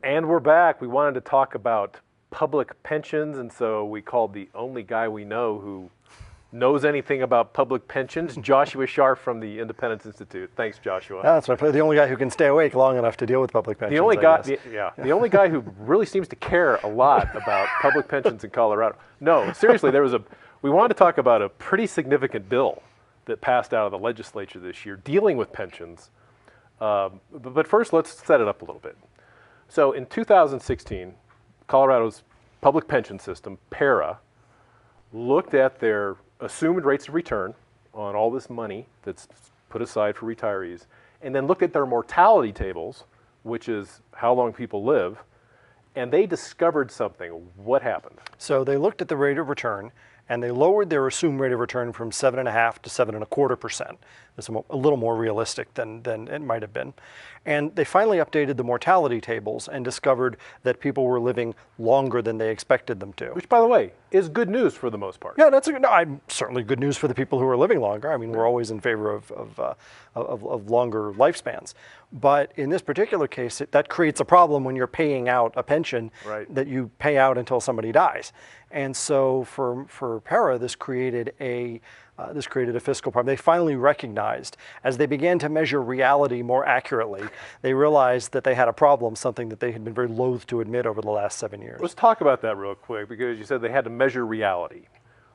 And we're back. We wanted to talk about public pensions, and so we called the only guy we know who knows anything about public pensions, Joshua Sharf from the Independence Institute. Thanks, Joshua. That's right. The only guy who can stay awake long enough to deal with public pensions. The only guy, the only guy who really seems to care a lot about public pensions in Colorado. No, seriously, we wanted to talk about a pretty significant bill that passed out of the legislature this year dealing with pensions. But first, let's set it up a little bit. So in 2016, Colorado's public pension system, PERA, looked at their assumed rates of return on all this money that's put aside for retirees, and then looked at their mortality tables, which is how long people live, and they discovered something. What happened? So they looked at the rate of return, and they lowered their assumed rate of return from 7.5% to 7.25%. That's a little more realistic than it might have been. And they finally updated the mortality tables and discovered that people were living longer than they expected them to. Which, by the way, is good news for the most part. Yeah, certainly good news for the people who are living longer. I mean, we're always in favor of longer lifespans. But in this particular case, that creates a problem when you're paying out a pension that you pay out until somebody dies. And so for PERA, this created a fiscal problem. They finally recognized, as they began to measure reality more accurately, they realized that they had a problem, something that they had been very loath to admit over the last 7 years. Let's talk about that real quick, because you said they had to measure reality.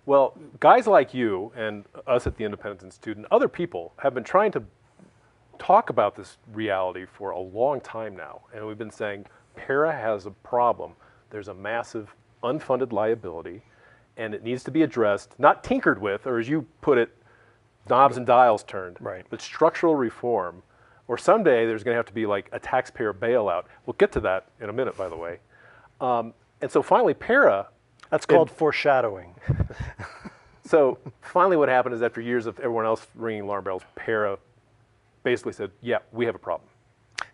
Well, guys like you and us at the Independence Institute and other people have been trying to talk about this reality for a long time now. And we've been saying PERA has a problem. There's a massive unfunded liability, and it needs to be addressed, not tinkered with, or as you put it, knobs and dials turned, but structural reform. Or someday there's going to have to be like a taxpayer bailout. We'll get to that in a minute, by the way. And so finally, PERA. That's called foreshadowing. So finally what happened is, after years of everyone else ringing alarm bells, PERA basically said, yeah, we have a problem.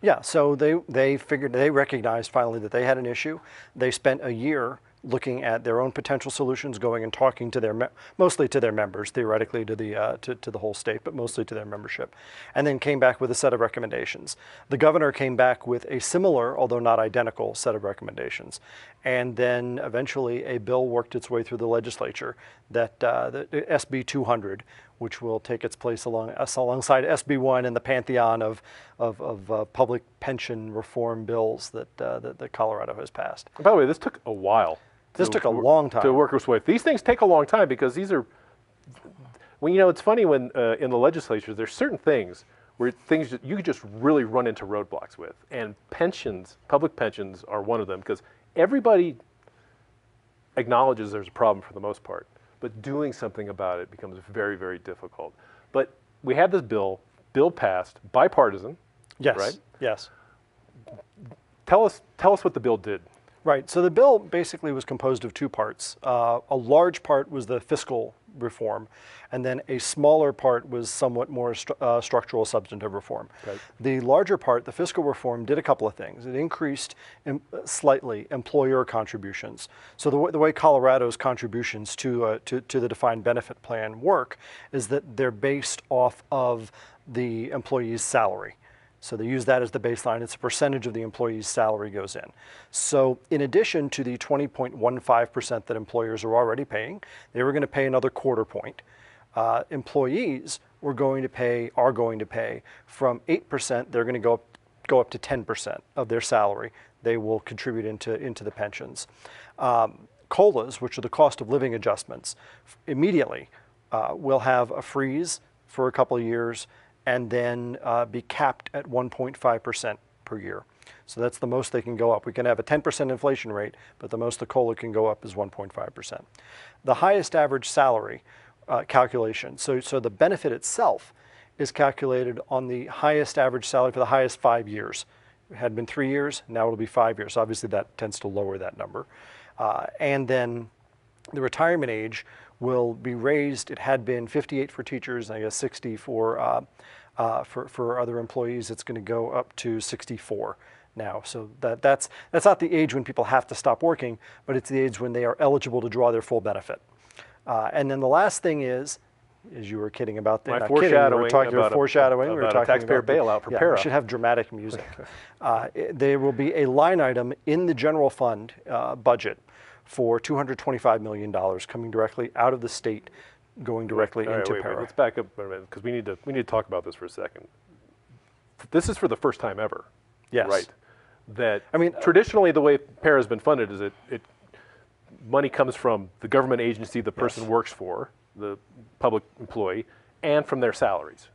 Yeah, so they recognized finally that they had an issue. They spent a year looking at their own potential solutions, going and talking to mostly to their members, theoretically to the whole state, but mostly to their membership, and then came back with a set of recommendations. The governor came back with a similar, although not identical, set of recommendations, and then eventually a bill worked its way through the legislature, that the SB 200, which will take its place alongside SB 1 in the pantheon of public pension reform bills that Colorado has passed. By the way, this took a while. This took a long time to work its way. These things take a long time, because these are, well, you know, it's funny when in the legislature there's certain things where things that you could just really run into roadblocks with, and pensions, public pensions, are one of them, because everybody acknowledges there's a problem for the most part, but doing something about it becomes very, very difficult. But we had this bill passed, bipartisan. Yes. Right? Yes. Tell us what the bill did. Right. So the bill basically was composed of two parts. A large part was the fiscal reform, and then a smaller part was somewhat more structural substantive reform. Right. The larger part, the fiscal reform, did a couple of things. It increased slightly employer contributions. So the way Colorado's contributions to the defined benefit plan work is that they're based off of the employee's salary. So they use that as the baseline. It's a percentage of the employee's salary goes in. So in addition to the 20.15% that employers are already paying, they were going to pay another quarter point. Employees are going to pay from 8%, they're going to go up to 10% of their salary. They will contribute into the pensions. COLAs, which are the cost of living adjustments, immediately will have a freeze for a couple of years, and then be capped at 1.5% per year. So that's the most they can go up. We can have a 10% inflation rate, but the most the COLA can go up is 1.5%. The highest average salary calculation, so the benefit itself is calculated on the highest average salary for the highest 5 years. It had been 3 years, now it'll be 5 years. Obviously that tends to lower that number. And then the retirement age will be raised. It had been 58 for teachers, I guess 60 for other employees. It's going to go up to 64 now. So that's not the age when people have to stop working, but it's the age when they are eligible to draw their full benefit. And then the last thing is as you were kidding about that. My Not foreshadowing kidding, you're foreshadowing. about a taxpayer bailout for PERA. We should have dramatic music. There will be a line item in the general fund budget for $225 million coming directly out of the state, going directly into PERA. Let's back up a minute, because we need to talk about this for a second. This is for the first time ever. Yes. Right. That, I mean, traditionally the way PERA has been funded is money comes from the government agency the person works for, the public employee, and from their salaries,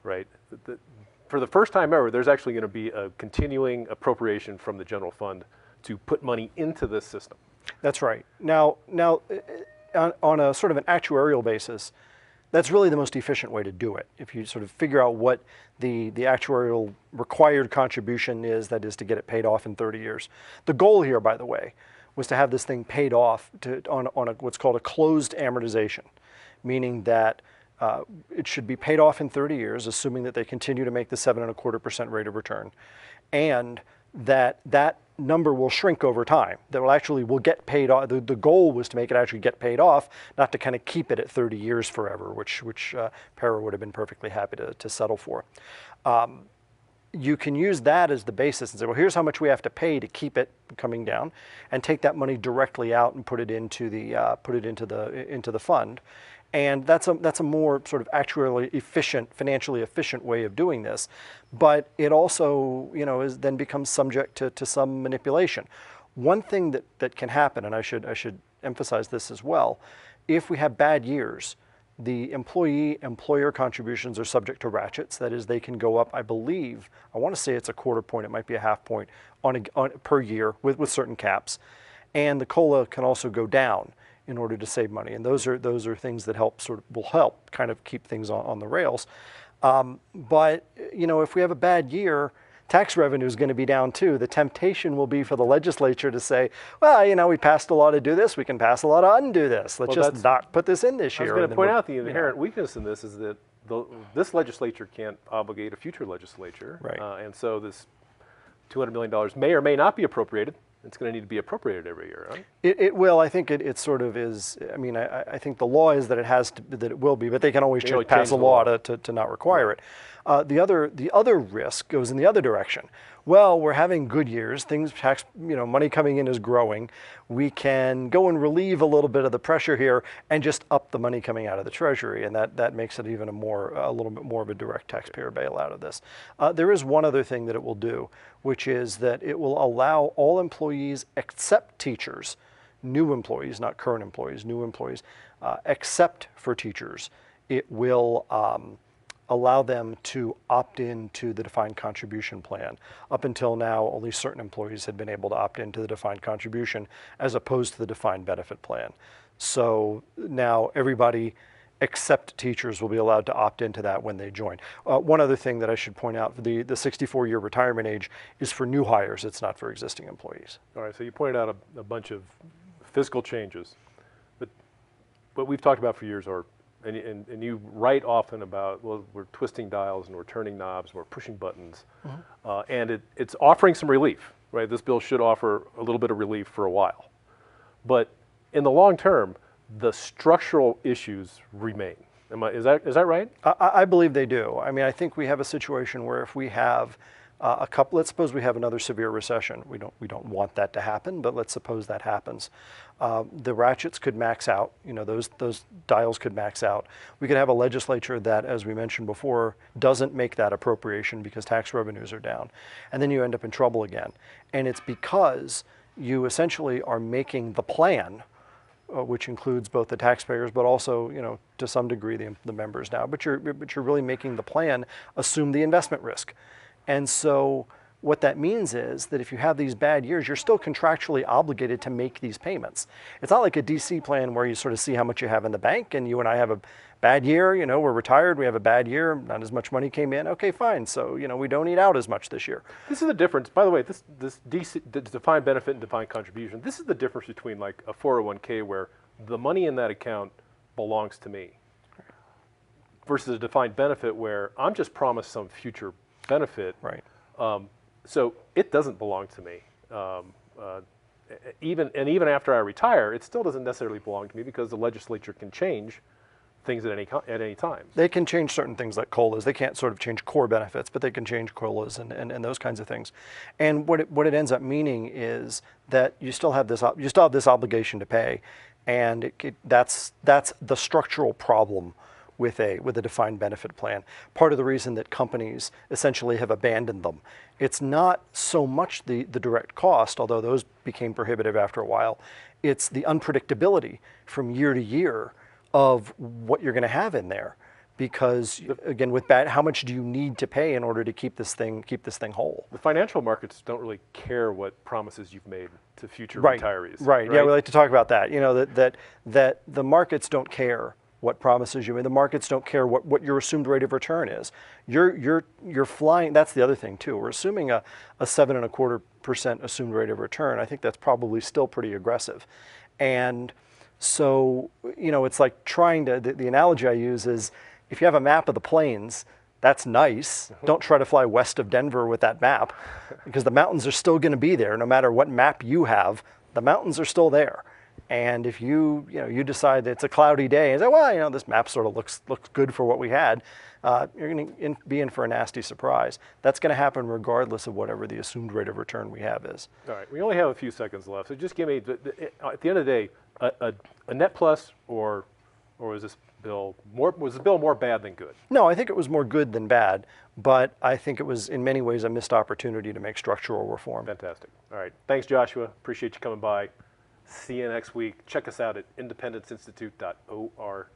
right? For the first time ever, there's actually going to be a continuing appropriation from the general fund to put money into this system. That's right. Now, on a sort of an actuarial basis, that's really the most efficient way to do it. If you sort of figure out what the actuarial required contribution is, that is to get it paid off in 30 years. The goal here, by the way, was to have this thing paid off on what's called a closed amortization, meaning that it should be paid off in 30 years, assuming that they continue to make the 7.25% rate of return, and that number will shrink over time. That will get paid off. The goal was to make it actually get paid off, not to kind of keep it at 30 years forever, which PERA would have been perfectly happy to settle for. You can use that as the basis and say, well, here's how much we have to pay to keep it coming down, and take that money directly out and put it into the fund. And that's a more sort of actuarially efficient, financially efficient way of doing this. But it also, then becomes subject to some manipulation. One thing that can happen, and I should emphasize this as well, if we have bad years, the employer contributions are subject to ratchets. That is, they can go up, I believe, I want to say it's a 1/4 point, it might be a 1/2 point per year with certain caps. And the COLA can also go down in order to save money. And those are things that will help kind of keep things on the rails. But if we have a bad year, tax revenue is going to be down too. The temptation will be for the legislature to say, well, we passed a law to do this, we can pass a law to undo this. Let's just not put this in this year. I was going to point out the inherent weakness in this is that this legislature can't obligate a future legislature. Right. And so this $200 million may or may not be appropriated. It's going to need to be appropriated every year, right? It will. I think it sort of is. I mean, I think the law is that it will be, but they can always pass a law to not require it. The other risk goes in the other direction. Well, we're having good years. Money coming in is growing. We can go and relieve a little bit of the pressure here and just up the money coming out of the Treasury, and that makes it even a little bit more of a direct taxpayer bailout of this. There is one other thing that it will do, which is that it will allow all employees except teachers, new employees, not current employees, new employees, except for teachers. It will allow them to opt into the defined contribution plan. Up until now, only certain employees had been able to opt into the defined contribution as opposed to the defined benefit plan. So now everybody except teachers will be allowed to opt into that when they join. One other thing that I should point out, the 64-year retirement age is for new hires. It's not for existing employees. All right, so you pointed out a bunch of fiscal changes, but what we've talked about for years are, and you write often about, well, we're twisting dials and we're turning knobs and we're pushing buttons, and it's offering some relief, right? This bill should offer a little bit of relief for a while. But in the long term, the structural issues remain. Is that right? I believe they do. I mean, I think we have a situation where if we have let's suppose we have another severe recession. We don't want that to happen, but let's suppose that happens. The ratchets could max out. Those dials could max out. We could have a legislature that, as we mentioned before, doesn't make that appropriation because tax revenues are down, and then you end up in trouble again. And it's because you essentially are making the plan, which includes both the taxpayers, but also, to some degree, the members now. But you're really making the plan assume the investment risk. And so what that means is that if you have these bad years, you're still contractually obligated to make these payments. It's not like a DC plan where you sort of see how much you have in the bank, and you and I have a bad year, we're retired, we have a bad year, not as much money came in, okay, fine, so, we don't eat out as much this year. This is the difference, by the way, this defined benefit and defined contribution, this is the difference between like a 401k where the money in that account belongs to me versus a defined benefit where I'm just promised some future benefit. Right. So it doesn't belong to me. Even after I retire, it still doesn't necessarily belong to me because the legislature can change things at any time. They can change certain things like COLAs. They can't sort of change core benefits, but they can change COLAs and those kinds of things. And what it ends up meaning is that you still have this obligation to pay, and that's the structural problem with a defined benefit plan. Part of the reason that companies essentially have abandoned them. It's not so much the direct cost, although those became prohibitive after a while. It's the unpredictability from year to year of what you're going to have in there, because again, with that, how much do you need to pay in order to keep this thing whole? The financial markets don't really care what promises you've made to future retirees. Right. Yeah, we like to talk about that. You know, that the markets don't care what promises you made. The markets don't care what your assumed rate of return is. You're flying. That's the other thing too. We're assuming a 7.25% assumed rate of return. I think that's probably still pretty aggressive, and so, you know, it's like trying to, the analogy I use is, if you have a map of the plains, that's nice. Don't try to fly west of Denver with that map, because the mountains are still going to be there. No matter what map you have, the mountains are still there. And if you decide that it's a cloudy day and say, well, you know, this map sort of looks good for what we had, you're going to be in for a nasty surprise. That's going to happen regardless of whatever the assumed rate of return we have is. All right, we only have a few seconds left, so just give me, at the end of the day, a net plus, or was this bill more bad than good? No, I think it was more good than bad, but I think it was in many ways a missed opportunity to make structural reform. Fantastic. All right, thanks, Joshua. Appreciate you coming by. See you next week. Check us out at independenceinstitute.org.